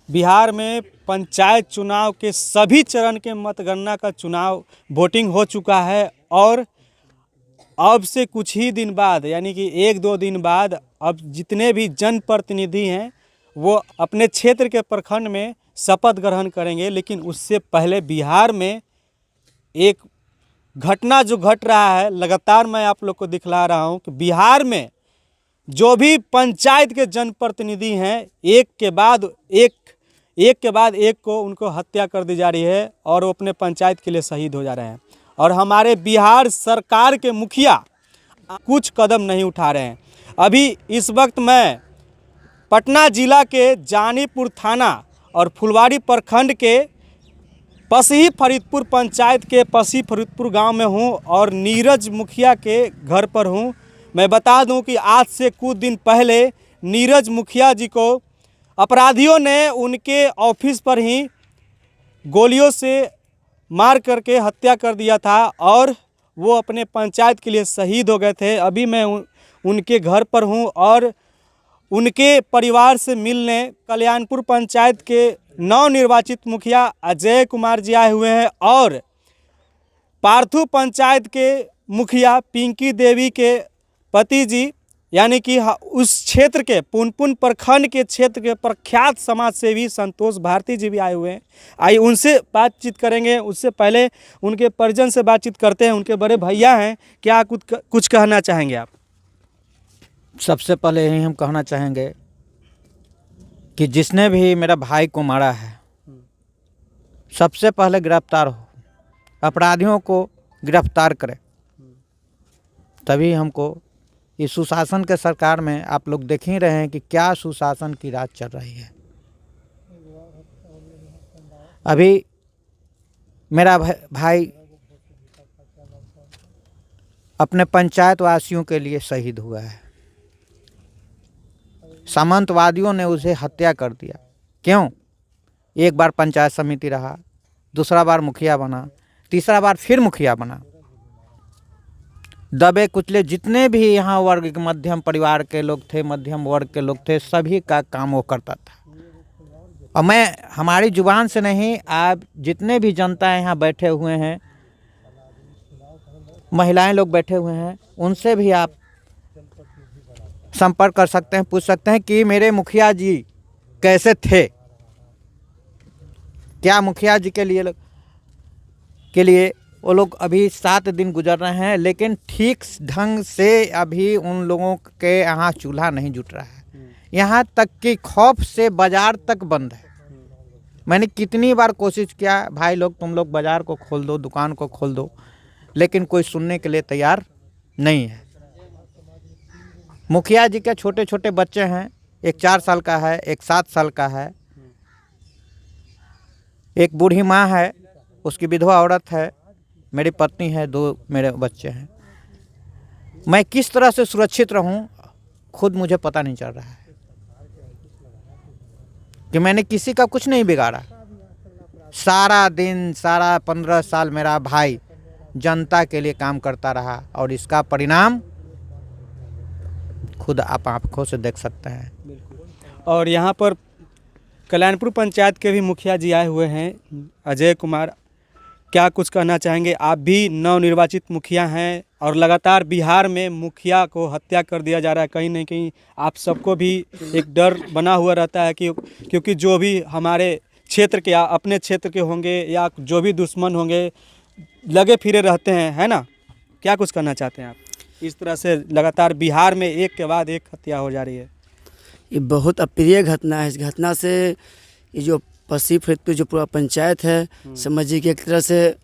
बिहार में पंचायत चुनाव के सभी चरण के मतगणना का चुनाव वोटिंग हो चुका है और अब से कुछ ही दिन बाद यानी कि 1-2 दिन बाद अब जितने भी जनप्रतिनिधि हैं वो अपने क्षेत्र के प्रखंड में शपथ ग्रहण करेंगे। लेकिन उससे पहले बिहार में एक घटना जो घट रहा है, लगातार मैं आप लोग को दिखला रहा हूं कि बिहार में जो भी पंचायत के जनप्रतिनिधि हैं एक के बाद एक को उनको हत्या कर दी जा रही है और वो अपने पंचायत के लिए शहीद हो जा रहे हैं। और हमारे बिहार सरकार के मुखिया कुछ कदम नहीं उठा रहे हैं। अभी इस वक्त मैं पटना जिला के जानीपुर थाना और फुलवारी प्रखंड के पसही फरीदपुर पंचायत के पसही फरीदपुर गांव में हूं और नीरज मुखिया के घर पर हूं। मैं बता दूं कि आज से कुछ दिन पहले नीरज मुखिया जी को अपराधियों ने उनके ऑफिस पर ही गोलियों से मार करके हत्या कर दिया था और वो अपने पंचायत के लिए शहीद हो गए थे। अभी मैं उनके घर पर हूं और उनके परिवार से मिलने कल्याणपुर पंचायत के नवनिर्वाचित मुखिया अजय कुमार जी आए हुए हैं और पार्थू पंचायत के मुखिया पिंकी देवी के पति जी यानी कि उस क्षेत्र के पुनपुन प्रखंड के क्षेत्र के प्रख्यात समाज सेवी संतोष भारती जी भी आए हुए हैं। आइए उनसे बातचीत करेंगे। उससे पहले उनके परिजन से बातचीत करते हैं। उनके बड़े भैया हैं, क्या कुछ कहना चाहेंगे आप? सबसे पहले यही हम कहना चाहेंगे कि जिसने भी मेरा भाई को मारा है सबसे पहले गिरफ्तार हो, अपराधियों को गिरफ्तार करे, तभी हमको इस सुशासन के सरकार में आप लोग देख ही रहे हैं कि क्या सुशासन की राज चल रही है। अभी मेरा भाई अपने पंचायत वासियों के लिए शहीद हुआ है। सामंतवादियों ने उसे हत्या कर दिया। क्यों? एक बार पंचायत समिति रहा, दूसरा बार मुखिया बना, तीसरा बार फिर मुखिया बना। दबे कुचले जितने भी यहाँ वर्ग मध्यम परिवार के लोग थे, मध्यम वर्ग के लोग थे, सभी का काम वो करता था। और मैं हमारी जुबान से नहीं, आप जितने भी जनता यहाँ बैठे हुए हैं, महिलाएं लोग बैठे हुए हैं, उनसे भी आप संपर्क कर सकते हैं, पूछ सकते हैं कि मेरे मुखिया जी कैसे थे। क्या मुखिया जी के लिए वो लोग अभी 7 दिन गुजर रहे हैं, लेकिन ठीक ढंग से अभी उन लोगों के यहाँ चूल्हा नहीं जुट रहा है। यहाँ तक कि खौफ से बाज़ार तक बंद है। मैंने कितनी बार कोशिश किया, भाई लोग तुम लोग बाज़ार को खोल दो, दुकान को खोल दो, लेकिन कोई सुनने के लिए तैयार नहीं है। मुखिया जी के छोटे छोटे बच्चे हैं, एक 4 साल का है, एक 7 साल का है, एक बूढ़ी माँ है, उसकी विधवा औरत है, मेरी पत्नी है, 2 मेरे बच्चे हैं। मैं किस तरह से सुरक्षित रहूं खुद मुझे पता नहीं चल रहा है कि मैंने किसी का कुछ नहीं बिगाड़ा। सारा दिन, सारा 15 साल मेरा भाई जनता के लिए काम करता रहा और इसका परिणाम खुद आप आंखों से देख सकते हैं। और यहाँ पर कल्याणपुर पंचायत के भी मुखिया जी आए हुए हैं, अजय कुमार, क्या कुछ कहना चाहेंगे? आप भी नवनिर्वाचित मुखिया हैं और लगातार बिहार में मुखिया को हत्या कर दिया जा रहा है। कहीं ना कहीं आप सबको भी एक डर बना हुआ रहता है कि क्योंकि जो भी हमारे क्षेत्र के अपने क्षेत्र के होंगे या जो भी दुश्मन होंगे लगे फिरे रहते हैं, है ना? क्या कुछ कहना चाहते हैं आप? इस तरह से लगातार बिहार में एक के बाद एक हत्या हो जा रही है। ये बहुत अप्रिय घटना है। इस घटना से ये जो पसही फरीदपुर जो पूरा पंचायत है, समझिए कि एक तरह से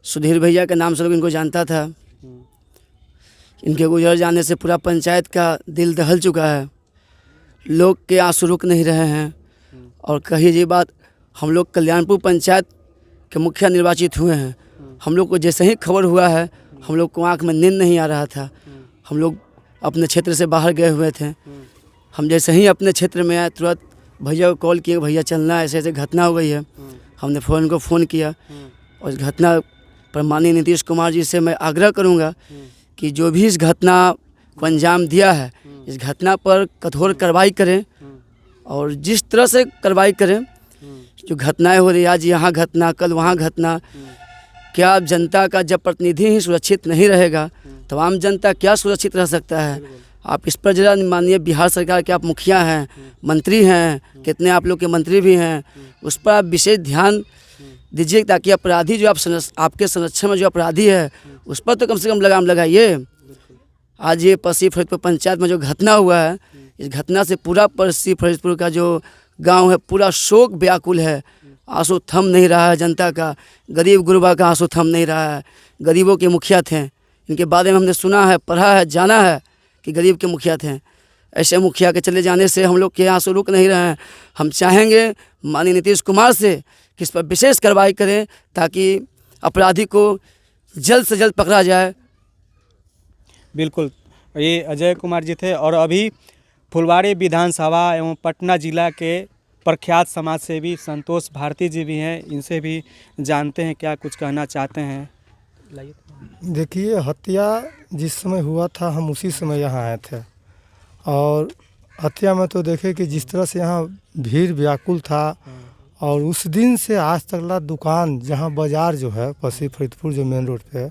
सुधीर भैया के नाम से लोग इनको जानता था। इनके गुजर जाने से पूरा पंचायत का दिल दहल चुका है। लोग के आंसू रुक नहीं रहे हैं। और कही ये बात, हम लोग कल्याणपुर पंचायत के मुखिया निर्वाचित हुए हैं। हम लोग को जैसे ही खबर हुआ है, हम लोग को आँख में नींद नहीं आ रहा था। हम लोग अपने क्षेत्र से बाहर गए हुए थे। हम जैसे ही अपने क्षेत्र में आए, तुरंत भैया को कॉल किए, भैया चलना है, ऐसे ऐसे घटना हो गई है। हमने फ़ोन किया और इस घटना पर माननीय नीतीश कुमार जी से मैं आग्रह करूंगा कि जो भी इस घटना को अंजाम दिया है, इस घटना पर कठोर कार्रवाई करें और जिस तरह से कार्रवाई करें, जो घटनाएं हो रही है, आज यहाँ घटना, कल वहाँ घटना, क्या जनता का जब प्रतिनिधि ही सुरक्षित नहीं रहेगा तो आम जनता क्या सुरक्षित रह सकता है? आप इस पर जरा माननीय बिहार सरकार के आप मुखिया हैं, मंत्री हैं, कितने आप लोग के मंत्री भी हैं, उस पर आप विशेष ध्यान दीजिए ताकि अपराधी जो आपके संरक्षण में जो अपराधी है उस पर तो कम से कम लगाम लगाइए। आज ये पसी फरीदपुर पंचायत में जो घटना हुआ है, इस घटना से पूरा पसी फरीदपुर का जो गांव है पूरा शोक व्याकुल है। आंसू थम नहीं रहा है जनता का, गरीब गुरबा का आंसू थम नहीं रहा है। गरीबों के मुखिया थे, इनके बारे में हमने सुना है, पढ़ा है, जाना है कि गरीब के मुखिया थे। ऐसे मुखिया के चले जाने से हम लोग के आंसू रुक नहीं रहे हैं। हम चाहेंगे माननीय नीतीश कुमार से कि इस पर विशेष कार्रवाई करें ताकि अपराधी को जल्द से जल्द पकड़ा जाए। बिल्कुल, ये अजय कुमार जी थे। और अभी फुलवाड़ी विधानसभा एवं पटना जिला के प्रख्यात समाज सेवी संतोष भारती जी भी हैं, इनसे भी जानते हैं क्या कुछ कहना चाहते हैं। देखिए, हत्या जिस समय हुआ था हम उसी समय यहाँ आए थे और हत्या में तो देखे कि जिस तरह से यहाँ भीड़ व्याकुल था और उस दिन से आज तक दुकान, जहाँ बाज़ार जो है पसी फरीदपुर जो मेन रोड पे,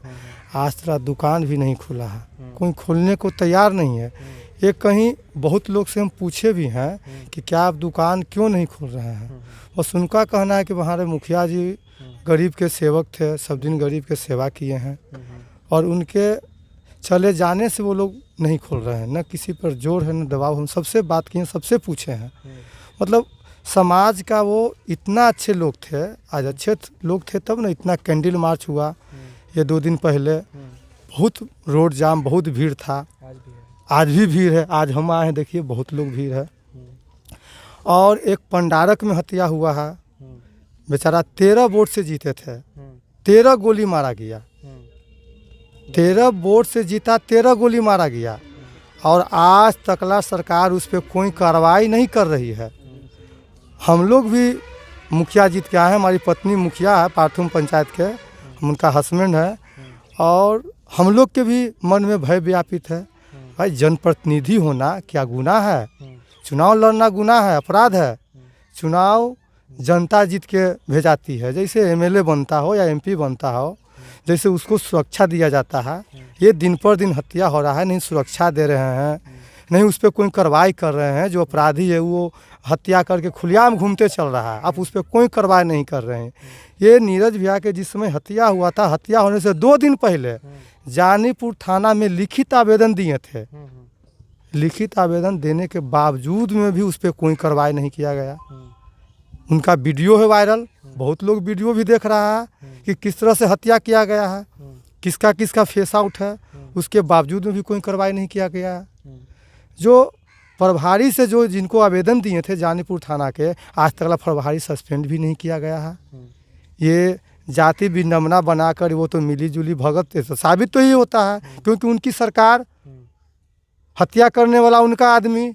आज तक दुकान भी नहीं खुला है, कोई खोलने को तैयार नहीं है। एक कहीं बहुत लोग से हम पूछे भी हैं कि क्या आप दुकान क्यों नहीं खोल रहे हैं, और उनका कहना है कि हमारे मुखिया जी गरीब के सेवक थे, सब दिन गरीब के सेवा किए हैं और उनके चले जाने से वो लोग नहीं खोल रहे हैं। न किसी पर जोर है न दबाव। हम सबसे बात किए, सबसे पूछे हैं, मतलब समाज का वो इतना अच्छे लोग थे, आज अच्छे लोग थे तब ना इतना कैंडल मार्च हुआ ये 2 दिन पहले, बहुत रोड जाम, बहुत भीड़ था, आज भी भीड़ है। आज हम आए हैं, देखिए बहुत लोग भीड़ है। और एक पंडारक में हत्या हुआ है, बेचारा 13 वोट से जीते थे, 13 गोली मारा गया, 13 वोट से जीता, 13 गोली मारा गया और आज तकला सरकार उस पर कोई कार्रवाई नहीं कर रही है। हम लोग भी मुखिया जीत के आए हैं, हमारी पत्नी मुखिया है पार्थुम पंचायत के, हम उनका हस्बैंड है और हम लोग के भी मन में भय व्यापित है। भाई जनप्रतिनिधि होना क्या गुनाह है? चुनाव लड़ना गुनाह है, अपराध है। चुनाव जनता जीत के भेजाती है, जैसे एमएलए बनता हो या एमपी बनता हो, जैसे उसको सुरक्षा दिया जाता है। ये दिन पर दिन हत्या हो रहा है, नहीं सुरक्षा दे रहे हैं, नहीं उस पर कोई कार्रवाई कर रहे हैं। जो अपराधी है वो हत्या करके खुलेआम घूमते चल रहा है, आप उस पर कोई कार्रवाई नहीं कर रहे हैं। ये नीरज भैया के जिस समय हत्या हुआ था, हत्या होने से 2 दिन पहले जानीपुर थाना में लिखित आवेदन दिए थे। लिखित आवेदन देने के बावजूद में भी उस पर कोई कार्रवाई नहीं किया गया। उनका वीडियो है वायरल, बहुत लोग वीडियो भी देख रहा है कि किस तरह से हत्या किया गया है, किसका किसका फेस आउट है, उसके बावजूद में भी कोई कार्रवाई नहीं किया गया है। जो प्रभारी से जो जिनको आवेदन दिए थे जानीपुर थाना के, आज तक प्रभारी सस्पेंड भी नहीं किया गया है। ये जाति विडंबना बनाकर वो तो मिली जुली भगत तो साबित तो ही होता है, क्योंकि उनकी सरकार, हत्या करने वाला उनका आदमी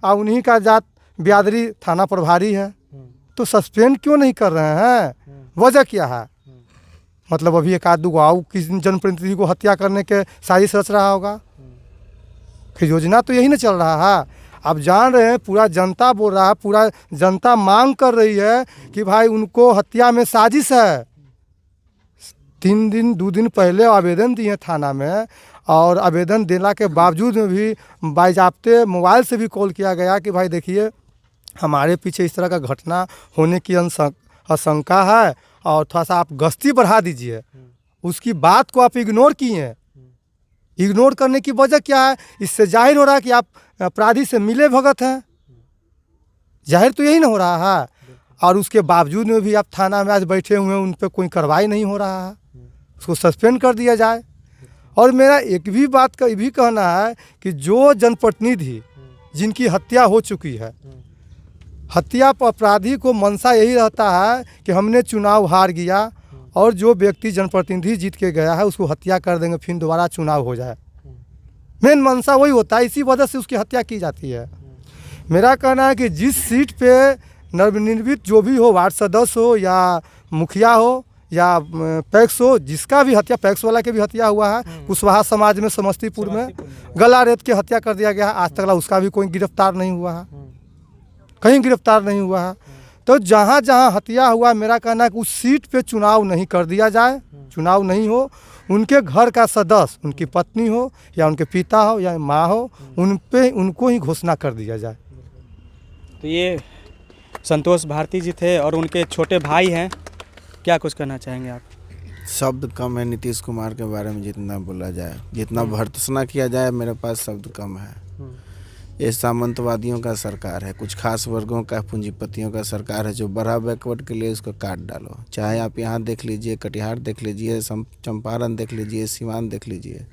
और उन्हीं का जात बिरादरी थाना प्रभारी है, तो सस्पेंड क्यों नहीं कर रहे हैं? वजह क्या है? मतलब अभी एक आध दो आओ किसी जनप्रतिनिधि को हत्या करने के साजिश रच रहा होगा, कि योजना तो यही ना चल रहा है। आप जान रहे हैं, पूरा जनता बोल रहा है, पूरा जनता मांग कर रही है कि भाई उनको हत्या में साजिश है। 2 दिन पहले आवेदन दिए थाना में और आवेदन देने के बावजूद में भी बाइजाप्ते मोबाइल से भी कॉल किया गया कि भाई देखिए हमारे पीछे इस तरह का घटना होने की आशंका है और थोड़ा सा आप गश्ती बढ़ा दीजिए। उसकी बात को आप इग्नोर किए। इग्नोर करने की वजह क्या है? इससे जाहिर हो रहा है कि आप अपराधी से मिले भगत हैं, जाहिर तो यही ना हो रहा है। और उसके बावजूद में भी आप थाना में आज बैठे हुए हैं, उन पर कोई कार्रवाई नहीं हो रहा है, उसको सस्पेंड कर दिया जाए। और मेरा एक भी बात का ये भी कहना है कि जो जनप्रतिनिधि जिनकी हत्या हो चुकी है, हत्या पर अपराधी को मनसा यही रहता है कि हमने चुनाव हार गया और जो व्यक्ति जनप्रतिनिधि जीत के गया है उसको हत्या कर देंगे, फिर दोबारा चुनाव हो जाए। मेन मनसा वही होता है, इसी वजह से उसकी हत्या की जाती है। मेरा कहना है कि जिस सीट पे नवनिर्मित जो भी हो, वार्ड सदस्य हो या मुखिया हो या पैक्स हो, जिसका भी हत्या, पैक्स वाला के भी हत्या हुआ है कुशवाहा समाज में समस्तीपुर में, गला रेत के हत्या कर दिया गया है, आज तक उसका भी कोई गिरफ्तार नहीं हुआ है। कहीं गिरफ्तार नहीं हुआ है। तो जहाँ जहाँ हत्या हुआ, मेरा कहना है कि उस सीट पे चुनाव नहीं कर दिया जाए, चुनाव नहीं हो, उनके घर का सदस्य, उनकी पत्नी हो या उनके पिता हो या माँ हो, उनको ही घोषणा कर दिया जाए। तो ये संतोष भारती जी थे और उनके छोटे भाई हैं, क्या कुछ कहना चाहेंगे आप? शब्द कम है नीतीश कुमार के बारे में, जितना बोला जाए, जितना भर्त्सना किया जाए, मेरे पास शब्द कम है। ये सामंतवादियों का सरकार है, कुछ खास वर्गों का, पूंजीपतियों का सरकार है, जो बढ़ा बैकवर्ड के लिए इसको काट डालो। चाहे आप यहाँ देख लीजिए, कटिहार देख लीजिए, चंपारण देख लीजिए, सीवान देख लीजिए,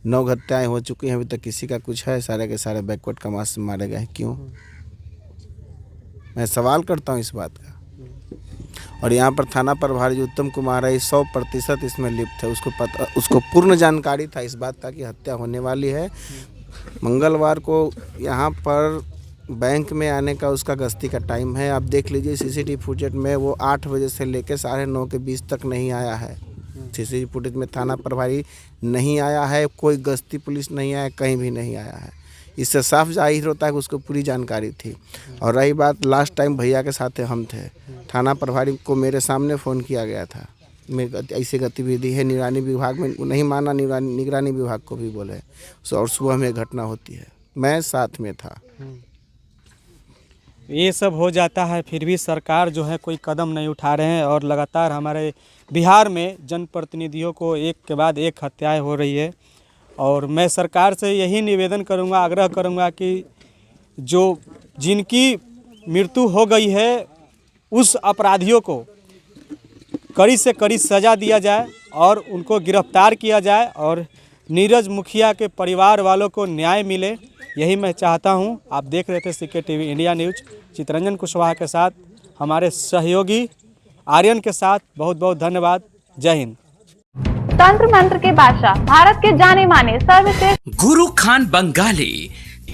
9 हत्याएं हो चुकी हैं, अभी तक किसी का कुछ है? सारे के सारे बैकवर्ड कमास से मारे गए। क्यों? मैं सवाल करता हूँ इस बात का। और यहाँ पर थाना प्रभारी जो उत्तम कुमार है, 100% इसमें लिप्त है। उसको पूर्ण जानकारी था इस बात का कि हत्या होने वाली है। मंगलवार को यहाँ पर बैंक में आने का उसका गश्ती का टाइम है। आप देख लीजिए सीसीटीवी फुटेज में, वो 8 बजे से लेकर 9:30 के बीच तक नहीं आया है। सीसीटीवी फुटेज में थाना प्रभारी नहीं आया है, कोई गश्ती पुलिस नहीं आया, कहीं भी नहीं आया है। इससे साफ जाहिर होता है कि उसको पूरी जानकारी थी। और रही बात, लास्ट टाइम भैया के साथ हम थे, थाना प्रभारी को मेरे सामने फ़ोन किया गया था, मेरी ऐसी गतिविधि है निगरानी विभाग में, नहीं माना, निगरानी विभाग को भी बोले, और सुबह में घटना होती है, मैं साथ में था। ये सब हो जाता है, फिर भी सरकार जो है कोई कदम नहीं उठा रहे हैं और लगातार हमारे बिहार में जनप्रतिनिधियों को एक के बाद एक हत्याएं हो रही है। और मैं सरकार से यही निवेदन करूंगा, आग्रह करूंगा कि जिनकी मृत्यु हो गई है उस अपराधियों को कड़ी से कड़ी सज़ा दिया जाए और उनको गिरफ्तार किया जाए और नीरज मुखिया के परिवार वालों को न्याय मिले, यही मैं चाहता हूं। आप देख रहे थे CK TV India news, Chitranjan Kushwaha के साथ हमारे सहयोगी आर्यन के साथ। बहुत बहुत धन्यवाद। जय हिंद। तंत्र मंत्र के बादशाह, भारत के जाने माने सर्वश्रेष्ठ गुरु खान बंगाली,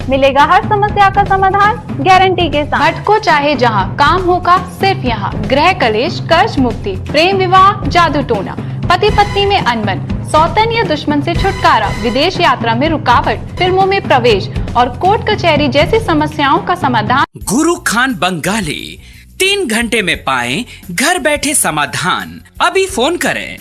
मिलेगा हर समस्या का समाधान गारंटी के साथ। भटको चाहे जहां, काम होगा सिर्फ यहाँ। गृह कलेश, कर्ज मुक्ति, प्रेम विवाह, जादू टोना, पति पत्नी में अनबन, सौतन या दुश्मन से छुटकारा, विदेश यात्रा में रुकावट, फिल्मों में प्रवेश और कोर्ट कचहरी जैसी समस्याओं का समाधान। गुरु खान बंगाली, 3 घंटे में पाएं घर बैठे समाधान। अभी फोन करें